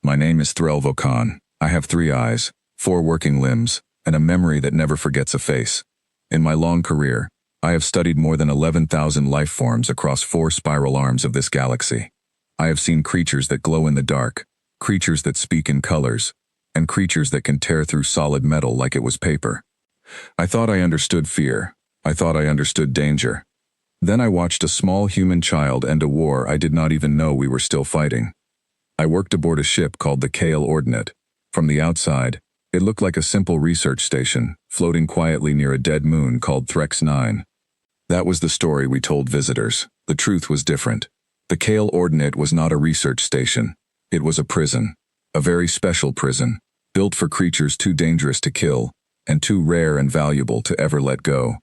My name is Threlvo Khan. I have 3 eyes, 4 working limbs, and a memory that never forgets a face. In my long career, I have studied more than 11,000 life forms across 4 spiral arms of this galaxy. I have seen creatures that glow in the dark, creatures that speak in colors, and creatures that can tear through solid metal like it was paper. I thought I understood fear. I thought I understood danger. Then I watched a small human child end a war I did not even know we were still fighting. I worked aboard a ship called the Kale Ordinate. From the outside, it looked like a simple research station, floating quietly near a dead moon called Threx 9. That was the story we told visitors. The truth was different. The Kale Ordinate was not a research station. It was a prison. A very special prison, built for creatures too dangerous to kill, and too rare and valuable to ever let go.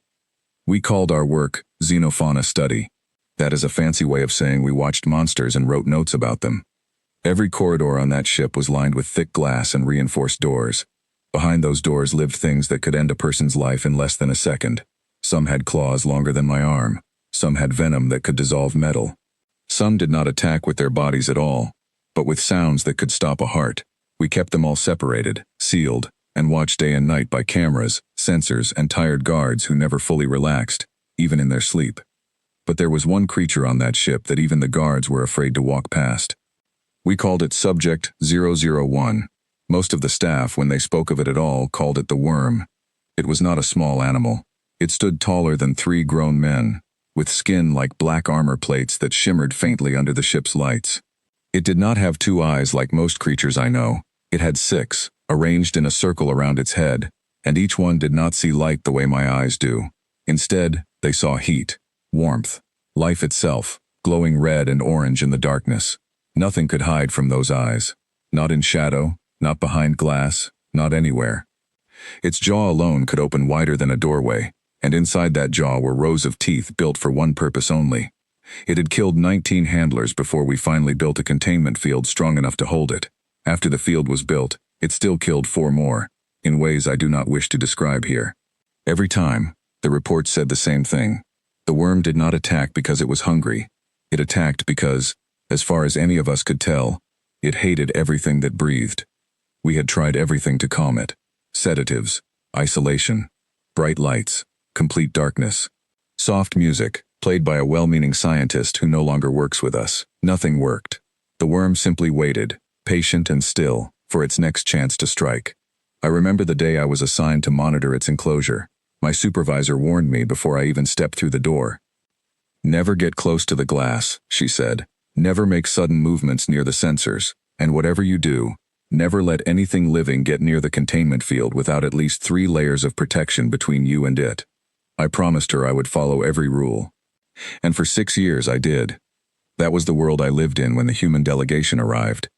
We called our work Xenofauna Study. That is a fancy way of saying we watched monsters and wrote notes about them. Every corridor on that ship was lined with thick glass and reinforced doors. Behind those doors lived things that could end a person's life in less than a second. Some had claws longer than my arm. Some had venom that could dissolve metal. Some did not attack with their bodies at all, but with sounds that could stop a heart. We kept them all separated, sealed, and watched day and night by cameras, sensors, and tired guards who never fully relaxed, even in their sleep. But there was one creature on that ship that even the guards were afraid to walk past. We called it Subject 001. Most of the staff, when they spoke of it at all, called it the Worm. It was not a small animal. It stood taller than 3 grown men, with skin like black armor plates that shimmered faintly under the ship's lights. It did not have 2 eyes like most creatures I know. It had 6, arranged in a circle around its head, and each one did not see light the way my eyes do. Instead, they saw heat, warmth, life itself, glowing red and orange in the darkness. Nothing could hide from those eyes. Not in shadow, not behind glass, not anywhere. Its jaw alone could open wider than a doorway, and inside that jaw were rows of teeth built for one purpose only. It had killed 19 handlers before we finally built a containment field strong enough to hold it. After the field was built, it still killed 4 more, in ways I do not wish to describe here. Every time, the reports said the same thing. The worm did not attack because it was hungry. It attacked because, as far as any of us could tell, it hated everything that breathed. We had tried everything to calm it. Sedatives, isolation, bright lights, complete darkness, soft music, played by a well-meaning scientist who no longer works with us. Nothing worked. The worm simply waited, patient and still, for its next chance to strike. I remember the day I was assigned to monitor its enclosure. My supervisor warned me before I even stepped through the door. "Never get close to the glass," she said. "Never make sudden movements near the sensors, and whatever you do, never let anything living get near the containment field without at least 3 layers of protection between you and it." I promised her I would follow every rule. And for 6 years I did. That was the world I lived in when the human delegation arrived.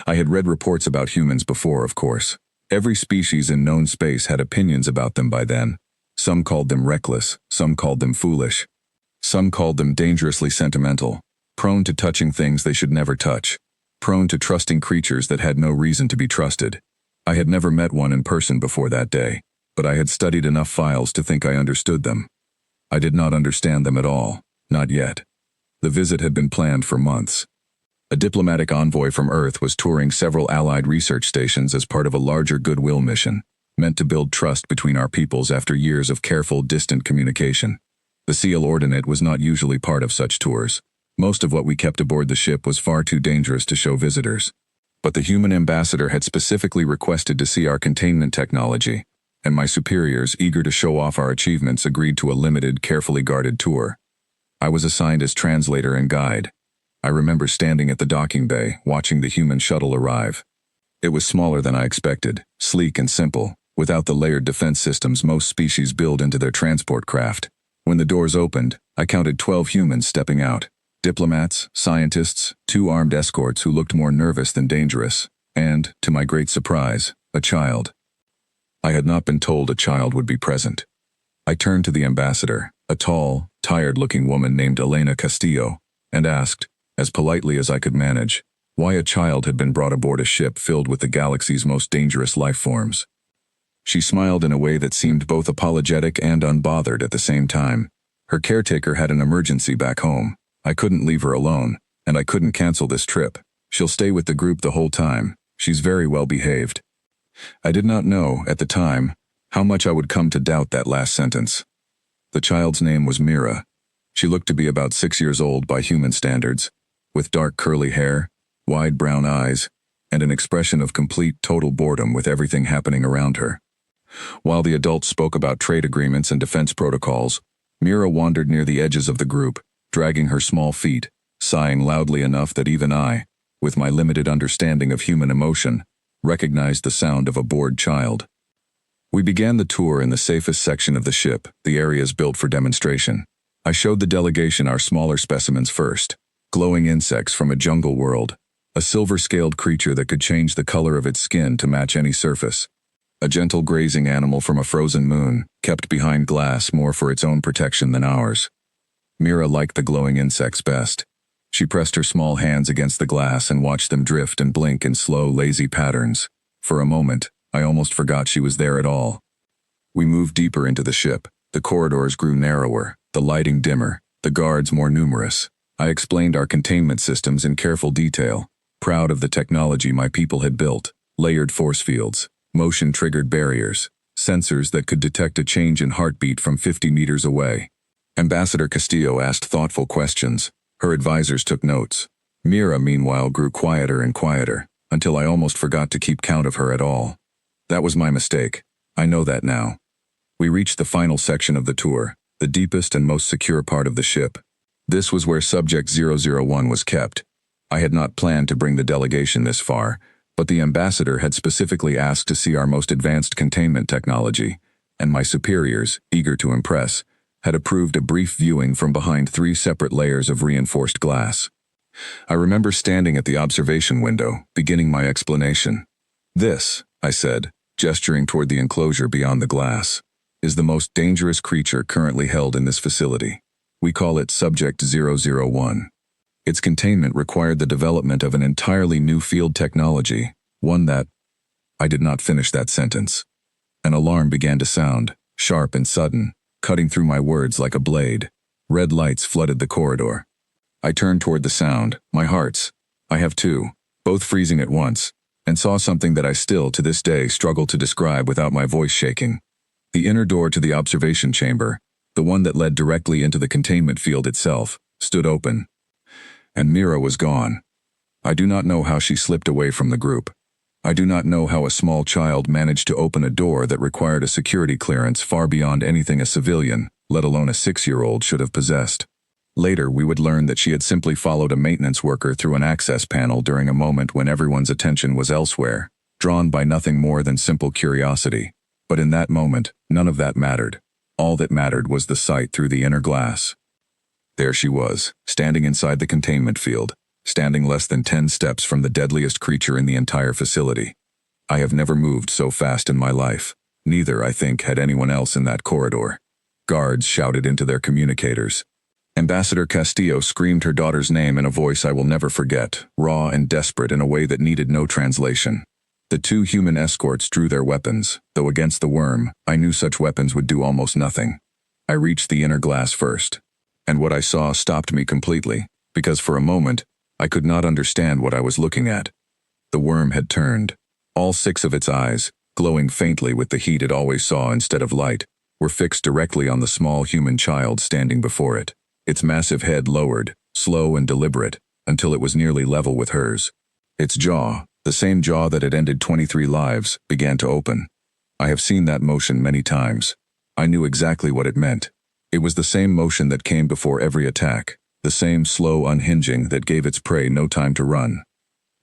I had read reports about humans before, of course. Every species in known space had opinions about them by then. Some called them reckless, some called them foolish. Some called them dangerously sentimental, prone to touching things they should never touch, prone to trusting creatures that had no reason to be trusted. I had never met one in person before that day, but I had studied enough files to think I understood them. I did not understand them at all, not yet. The visit had been planned for months. A diplomatic envoy from Earth was touring several allied research stations as part of a larger goodwill mission, meant to build trust between our peoples after years of careful, distant communication. The Seal Ordinate was not usually part of such tours. Most of what we kept aboard the ship was far too dangerous to show visitors. But the human ambassador had specifically requested to see our containment technology, and my superiors, eager to show off our achievements, agreed to a limited, carefully guarded tour. I was assigned as translator and guide. I remember standing at the docking bay, watching the human shuttle arrive. It was smaller than I expected, sleek and simple, without the layered defense systems most species build into their transport craft. When the doors opened, I counted 12 humans stepping out. Diplomats, scientists, 2 armed escorts who looked more nervous than dangerous, and, to my great surprise, a child. I had not been told a child would be present. I turned to the ambassador, a tall, tired-looking woman named Elena Castillo, and asked, as politely as I could manage, why a child had been brought aboard a ship filled with the galaxy's most dangerous life forms. She smiled in a way that seemed both apologetic and unbothered at the same time. Her caretaker had an emergency back home. I couldn't leave her alone, and I couldn't cancel this trip. She'll stay with the group the whole time, She's very well behaved." I did not know, at the time, how much I would come to doubt that last sentence. The child's name was Mira. She looked to be about 6 years old by human standards, with dark curly hair, wide brown eyes, and an expression of complete total boredom with everything happening around her. While the adults spoke about trade agreements and defense protocols, Mira wandered near the edges of the group, dragging her small feet, sighing loudly enough that even I, with my limited understanding of human emotion, recognized the sound of a bored child. We began the tour in the safest section of the ship, the areas built for demonstration. I showed the delegation our smaller specimens first, glowing insects from a jungle world, a silver-scaled creature that could change the color of its skin to match any surface, a gentle grazing animal from a frozen moon, kept behind glass more for its own protection than ours. Mira liked the glowing insects best. She pressed her small hands against the glass and watched them drift and blink in slow, lazy patterns. For a moment, I almost forgot she was there at all. We moved deeper into the ship. The corridors grew narrower, the lighting dimmer, the guards more numerous. I explained our containment systems in careful detail, proud of the technology my people had built: layered force fields, motion-triggered barriers, sensors that could detect a change in heartbeat from 50 meters away. Ambassador Castillo asked thoughtful questions. Her advisors took notes. Mira, meanwhile, grew quieter and quieter, until I almost forgot to keep count of her at all. That was my mistake. I know that now. We reached the final section of the tour, the deepest and most secure part of the ship. This was where Subject 001 was kept. I had not planned to bring the delegation this far, but the ambassador had specifically asked to see our most advanced containment technology, and my superiors, eager to impress, had approved a brief viewing from behind 3 separate layers of reinforced glass. I remember standing at the observation window, beginning my explanation. "This," I said, gesturing toward the enclosure beyond the glass, "is the most dangerous creature currently held in this facility. We call it Subject 001. Its containment required the development of an entirely new field technology, one that—" I did not finish that sentence. An alarm began to sound, sharp and sudden, cutting through my words like a blade. Red lights flooded the corridor. I turned toward the sound, my hearts, I have two, both freezing at once, and saw something that I still, to this day, struggle to describe without my voice shaking. The inner door to the observation chamber, the one that led directly into the containment field itself, stood open. And Mira was gone. I do not know how she slipped away from the group. I do not know how a small child managed to open a door that required a security clearance far beyond anything a civilian, let alone a 6-year-old, should have possessed. Later, we would learn that she had simply followed a maintenance worker through an access panel during a moment when everyone's attention was elsewhere, drawn by nothing more than simple curiosity. But in that moment, none of that mattered. All that mattered was the sight through the inner glass. There she was, standing inside the containment field, standing less than 10 steps from the deadliest creature in the entire facility. I have never moved so fast in my life. Neither, I think, had anyone else in that corridor. Guards shouted into their communicators. Ambassador Castillo screamed her daughter's name in a voice I will never forget, raw and desperate in a way that needed no translation. The 2 human escorts drew their weapons, though against the worm, I knew such weapons would do almost nothing. I reached the inner glass first, and what I saw stopped me completely, because for a moment, I could not understand what I was looking at. The worm had turned. All 6 of its eyes, glowing faintly with the heat it always saw instead of light, were fixed directly on the small human child standing before it. Its massive head lowered, slow and deliberate, until it was nearly level with hers. Its jaw, the same jaw that had ended 23 lives, began to open. I have seen that motion many times. I knew exactly what it meant. It was the same motion that came before every attack, the same slow unhinging that gave its prey no time to run.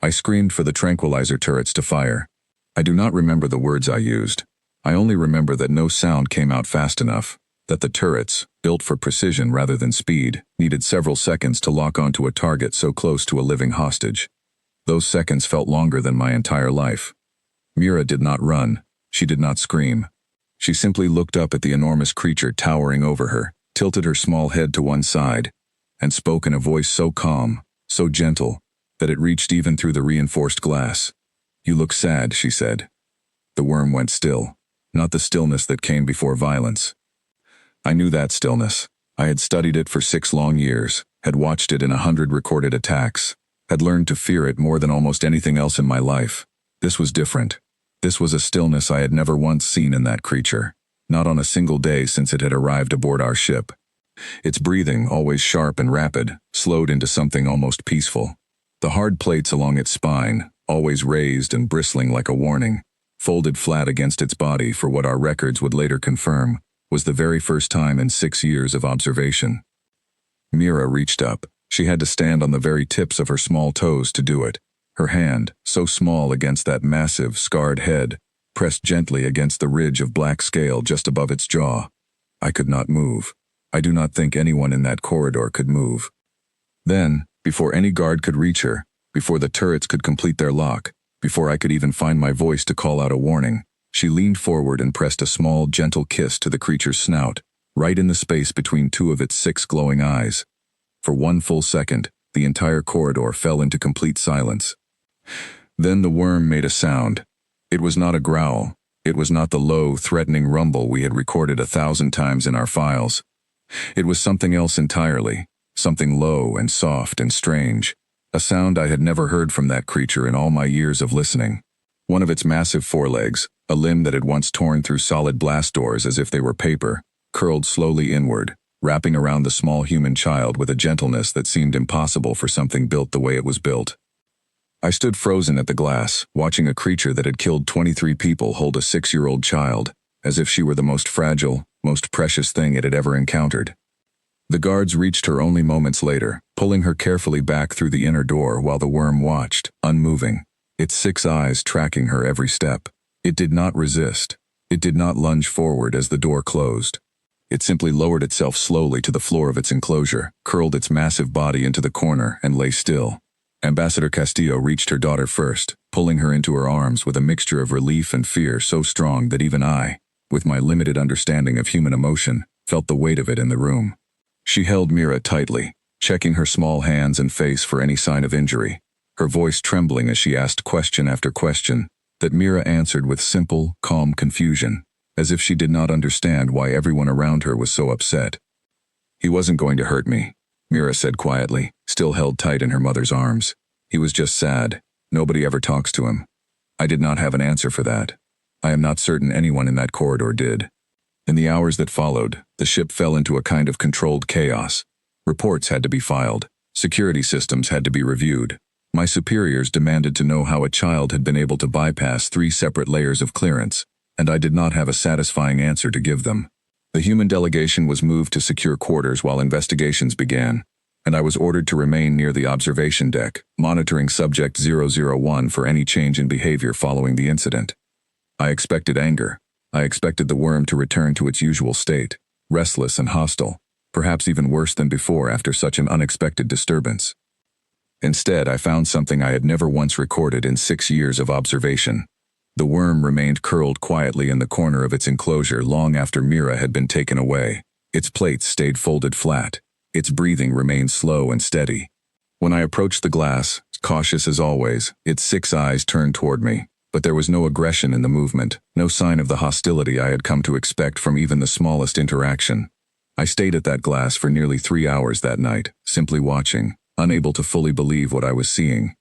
I screamed for the tranquilizer turrets to fire. I do not remember the words I used. I only remember that no sound came out fast enough, that the turrets, built for precision rather than speed, needed several seconds to lock onto a target so close to a living hostage. Those seconds felt longer than my entire life. Mira did not run. She did not scream. She simply looked up at the enormous creature towering over her, tilted her small head to one side, and spoke in a voice so calm, so gentle, that it reached even through the reinforced glass. "You look sad," she said. The worm went still, not the stillness that came before violence. I knew that stillness. I had studied it for 6 long years, had watched it in 100 recorded attacks, had learned to fear it more than almost anything else in my life. This was different. This was a stillness I had never once seen in that creature, not on a single day since it had arrived aboard our ship. Its breathing, always sharp and rapid, slowed into something almost peaceful. The hard plates along its spine, always raised and bristling like a warning, folded flat against its body for what our records would later confirm, was the very first time in 6 years of observation. Mira reached up. She had to stand on the very tips of her small toes to do it. Her hand, so small against that massive, scarred head, pressed gently against the ridge of black scale just above its jaw. I could not move. I do not think anyone in that corridor could move. Then, before any guard could reach her, before the turrets could complete their lock, before I could even find my voice to call out a warning, she leaned forward and pressed a small, gentle kiss to the creature's snout, right in the space between two of its 6 glowing eyes. For 1 full second, the entire corridor fell into complete silence. Then the worm made a sound. It was not a growl. It was not the low, threatening rumble we had recorded 1,000 times in our files. It was something else entirely, something low and soft and strange, a sound I had never heard from that creature in all my years of listening. One of its massive forelegs, a limb that had once torn through solid blast doors as if they were paper, curled slowly inward, wrapping around the small human child with a gentleness that seemed impossible for something built the way it was built. I stood frozen at the glass, watching a creature that had killed 23 people hold a 6-year-old child, as if she were the most fragile, most precious thing it had ever encountered. The guards reached her only moments later, pulling her carefully back through the inner door while the worm watched, unmoving, its 6 eyes tracking her every step. It did not resist. It did not lunge forward as the door closed. It simply lowered itself slowly to the floor of its enclosure, curled its massive body into the corner, and lay still. Ambassador Castillo reached her daughter first, pulling her into her arms with a mixture of relief and fear so strong that even I, with my limited understanding of human emotion, felt the weight of it in the room. She held Mira tightly, checking her small hands and face for any sign of injury, her voice trembling as she asked question after question, that Mira answered with simple, calm confusion, as if she did not understand why everyone around her was so upset. "He wasn't going to hurt me," Mira said quietly, still held tight in her mother's arms. "He was just sad. Nobody ever talks to him." I did not have an answer for that. I am not certain anyone in that corridor did. In the hours that followed, the ship fell into a kind of controlled chaos. Reports had to be filed. Security systems had to be reviewed. My superiors demanded to know how a child had been able to bypass 3 separate layers of clearance, and I did not have a satisfying answer to give them. The human delegation was moved to secure quarters while investigations began, and I was ordered to remain near the observation deck, monitoring Subject 001 for any change in behavior following the incident. I expected anger. I expected the worm to return to its usual state, restless and hostile, perhaps even worse than before after such an unexpected disturbance. Instead, I found something I had never once recorded in 6 years of observation. The worm remained curled quietly in the corner of its enclosure long after Mira had been taken away. Its plates stayed folded flat. Its breathing remained slow and steady. When I approached the glass, cautious as always, its 6 eyes turned toward me, but there was no aggression in the movement, no sign of the hostility I had come to expect from even the smallest interaction. I stayed at that glass for nearly 3 hours that night, simply watching, unable to fully believe what I was seeing.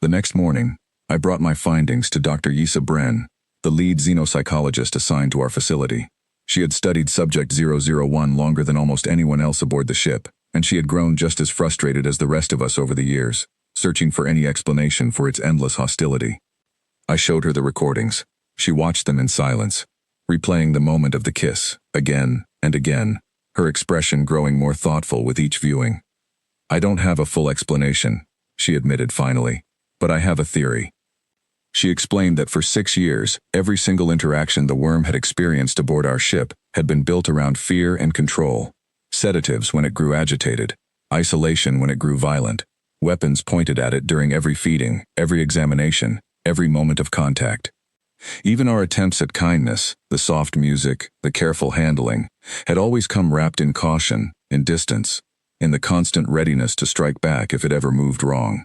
The next morning, I brought my findings to Dr. Yisa Bren, the lead xenopsychologist assigned to our facility. She had studied Subject 001 longer than almost anyone else aboard the ship, and she had grown just as frustrated as the rest of us over the years, searching for any explanation for its endless hostility. I showed her the recordings. She watched them in silence, replaying the moment of the kiss, again and again, her expression growing more thoughtful with each viewing. "I don't have a full explanation," she admitted finally, "but I have a theory." She explained that for 6 years, every single interaction the worm had experienced aboard our ship had been built around fear and control. Sedatives when it grew agitated, isolation when it grew violent, weapons pointed at it during every feeding, every examination, every moment of contact. Even our attempts at kindness, the soft music, the careful handling, had always come wrapped in caution, in distance, in the constant readiness to strike back if it ever moved wrong.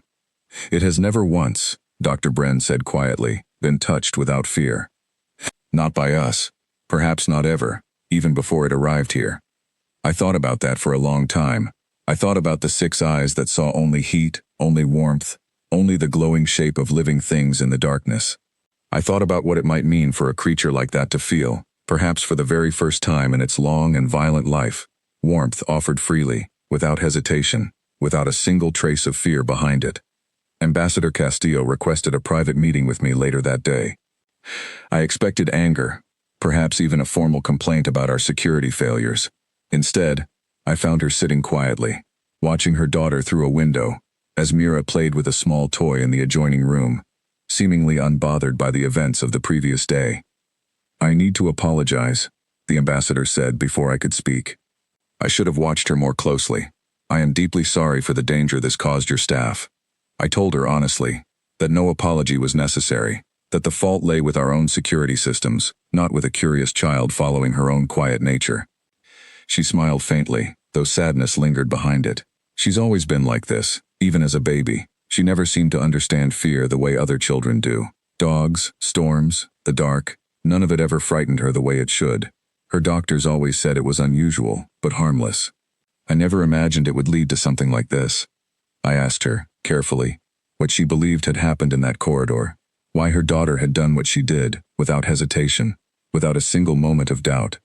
"It has never once," Dr. Bren said quietly, "been touched without fear. Not by us, perhaps not ever, even before it arrived here." I thought about that for a long time. I thought about the 6 eyes that saw only heat, only warmth, only the glowing shape of living things in the darkness. I thought about what it might mean for a creature like that to feel, perhaps for the very first time in its long and violent life, warmth offered freely, without hesitation, without a single trace of fear behind it. Ambassador Castillo requested a private meeting with me later that day. I expected anger, perhaps even a formal complaint about our security failures. Instead, I found her sitting quietly, watching her daughter through a window, as Mira played with a small toy in the adjoining room, seemingly unbothered by the events of the previous day. "I need to apologize," the ambassador said before I could speak. "I should have watched her more closely. I am deeply sorry for the danger this caused your staff." I told her honestly that no apology was necessary, that the fault lay with our own security systems, not with a curious child following her own quiet nature. She smiled faintly, though sadness lingered behind it. She's always been like this, even as a baby. She never seemed to understand fear the way other children do. Dogs, storms, the dark, none of it ever frightened her the way it should. Her doctors always said it was unusual, but harmless. I never imagined it would lead to something like this. I asked her, carefully, what she believed had happened in that corridor, why her daughter had done what she did, without hesitation, without a single moment of doubt.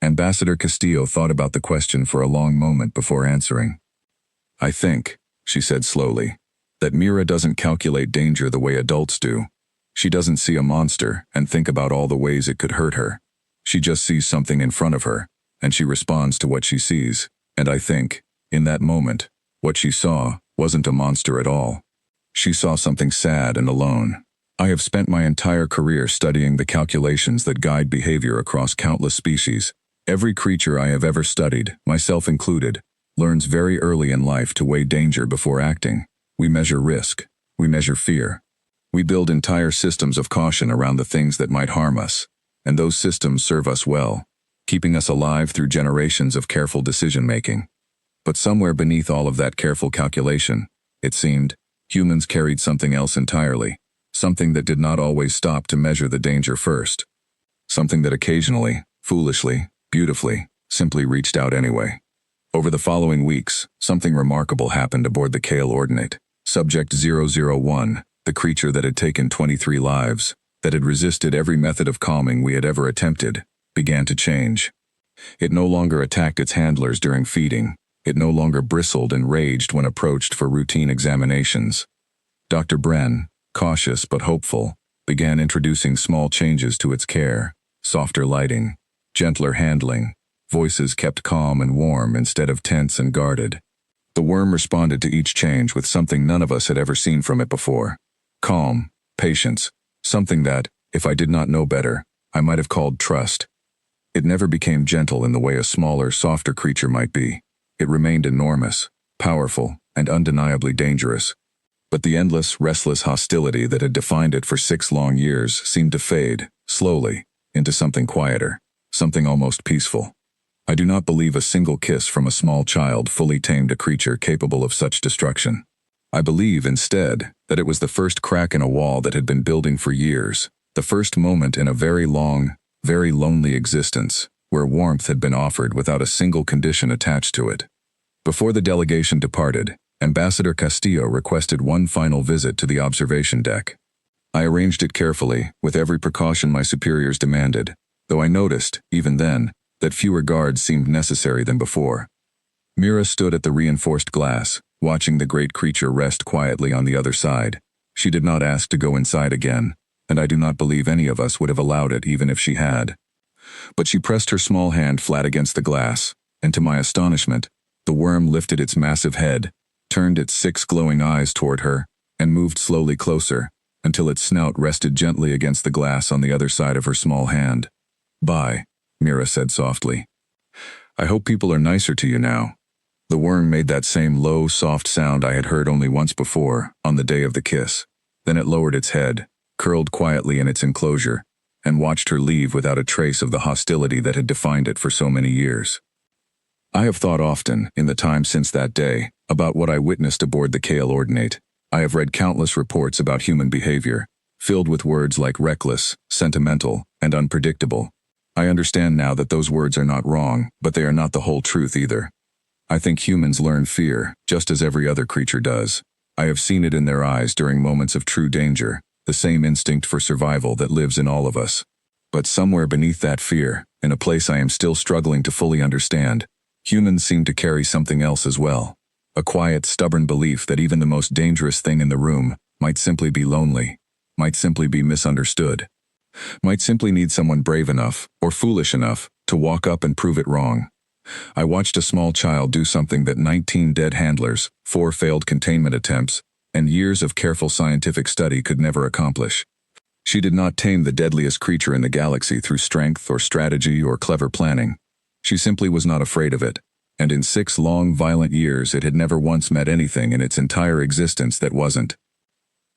Ambassador Castillo thought about the question for a long moment before answering. "I think," she said slowly, "that Mira doesn't calculate danger the way adults do. She doesn't see a monster and think about all the ways it could hurt her. She just sees something in front of her, and she responds to what she sees. And I think, in that moment, what she saw wasn't a monster at all. She saw something sad and alone. I have spent my entire career studying the calculations that guide behavior across countless species. Every creature I have ever studied, myself included, learns very early in life to weigh danger before acting. We measure risk. We measure fear. We build entire systems of caution around the things that might harm us, and those systems serve us well, keeping us alive through generations of careful decision-making. But somewhere beneath all of that careful calculation, it seemed, humans carried something else entirely, something that did not always stop to measure the danger first. Something that occasionally, foolishly, beautifully, simply reached out anyway. Over the following weeks, something remarkable happened aboard the Kale Ordinate. Subject 001, the creature that had taken 23 lives, that had resisted every method of calming we had ever attempted, began to change. It no longer attacked its handlers during feeding. It no longer bristled and raged when approached for routine examinations. Dr. Bren, cautious but hopeful, began introducing small changes to its care: softer lighting, gentler handling, voices kept calm and warm instead of tense and guarded. The worm responded to each change with something none of us had ever seen from it before: calm, patience, something that, if I did not know better, I might have called trust. It never became gentle in the way a smaller, softer creature might be. It remained enormous, powerful, and undeniably dangerous. But the endless, restless hostility that had defined it for 6 long years seemed to fade, slowly, into something quieter, something almost peaceful. I do not believe a single kiss from a small child fully tamed a creature capable of such destruction. I believe, instead, that it was the first crack in a wall that had been building for years, the first moment in a very long, very lonely existence, where warmth had been offered without a single condition attached to it. Before the delegation departed, Ambassador Castillo requested one final visit to the observation deck. I arranged it carefully, with every precaution my superiors demanded, though I noticed, even then, that fewer guards seemed necessary than before. Mira stood at the reinforced glass, watching the great creature rest quietly on the other side. She did not ask to go inside again, and I do not believe any of us would have allowed it even if she had. But she pressed her small hand flat against the glass, and to my astonishment, the worm lifted its massive head, turned its 6 glowing eyes toward her, and moved slowly closer, until its snout rested gently against the glass on the other side of her small hand. "Bye," Mira said softly. "I hope people are nicer to you now." The worm made that same low, soft sound I had heard only once before, on the day of the kiss. Then it lowered its head, curled quietly in its enclosure, and watched her leave without a trace of the hostility that had defined it for so many years. I have thought often, in the time since that day, about what I witnessed aboard the Kale Ordinate. I have read countless reports about human behavior, filled with words like reckless, sentimental, and unpredictable. I understand now that those words are not wrong, but they are not the whole truth either. I think humans learn fear, just as every other creature does. I have seen it in their eyes during moments of true danger, the same instinct for survival that lives in all of us. But somewhere beneath that fear, in a place I am still struggling to fully understand, humans seem to carry something else as well. A quiet, stubborn belief that even the most dangerous thing in the room might simply be lonely, might simply be misunderstood, might simply need someone brave enough, or foolish enough, to walk up and prove it wrong. I watched a small child do something that 19 dead handlers, 4 failed containment attempts, and years of careful scientific study could never accomplish. She did not tame the deadliest creature in the galaxy through strength or strategy or clever planning. She simply was not afraid of it, and in 6 long, violent years it had never once met anything in its entire existence that wasn't.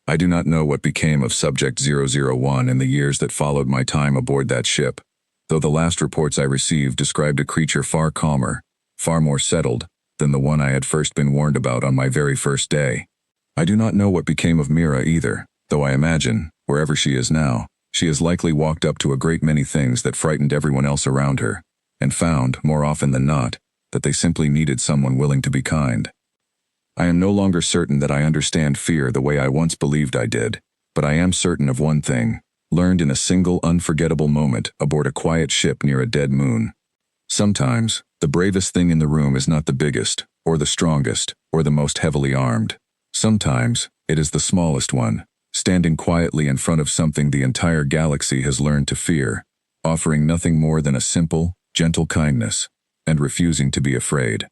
I do not know what became of Subject 001 in the years that followed my time aboard that ship, though the last reports I received described a creature far calmer, far more settled, than the one I had first been warned about on my very first day. I do not know what became of Mira either, though I imagine, wherever she is now, she has likely walked up to a great many things that frightened everyone else around her, and found, more often than not, that they simply needed someone willing to be kind. I am no longer certain that I understand fear the way I once believed I did, but I am certain of one thing, learned in a single unforgettable moment aboard a quiet ship near a dead moon. Sometimes, the bravest thing in the room is not the biggest, or the strongest, or the most heavily armed. Sometimes, it is the smallest one, standing quietly in front of something the entire galaxy has learned to fear, offering nothing more than a simple, gentle kindness, and refusing to be afraid.